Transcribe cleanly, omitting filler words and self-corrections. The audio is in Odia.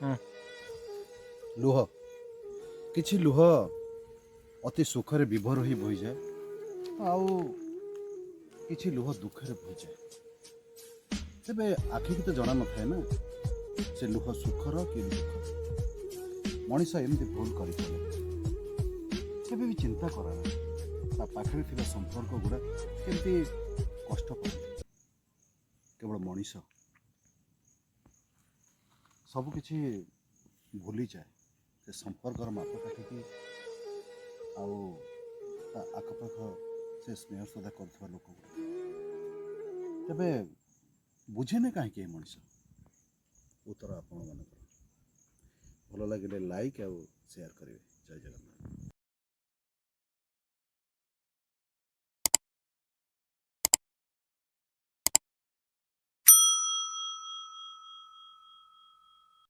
ହୁଁ। ଲୁହ କିଛି ଲୁହ ଅତି ସୁଖରେ ବିଭୋର ହୋଇ ବୋହିଯାଏ, ଆଉ କିଛି ଲୁହ ଦୁଃଖରେ ବୋହିଯାଏ। ତେବେ ଆଖିକି ତ ଜଣା ନଥାଏ ନା ସେ ଲୁହ ସୁଖର କି ଦୁଃଖର। ମଣିଷ ଏମିତି ଭୁଲ କରିପାରେ, କେବେ ବି ଚିନ୍ତା କରେ ନା ତା ପାଖରେ ଥିବା ସମ୍ପର୍କ ଗୁଡ଼ା କେମିତି କଷ୍ଟ କରନ୍ତି। କେବଳ ମଣିଷ ସବୁକିଛି ଭୁଲିଯାଏ ସେ ସମ୍ପର୍କର ମାପକାଠିକି, ଆଉ ତା ଆଖପାଖ ସେ ସ୍ନେହ ଶ୍ରଦ୍ଧା କରୁଥିବା ଲୋକଙ୍କୁ। ତେବେ ବୁଝେନି କାହିଁକି ଏ ମଣିଷ? ଉତ୍ତର ଆପଣମାନଙ୍କର। ଭଲ ଲାଗିଲେ ଲାଇକ୍ ଆଉ ସେୟାର କରିବେ। ଜୟ ଜଗନ୍ନାଥ।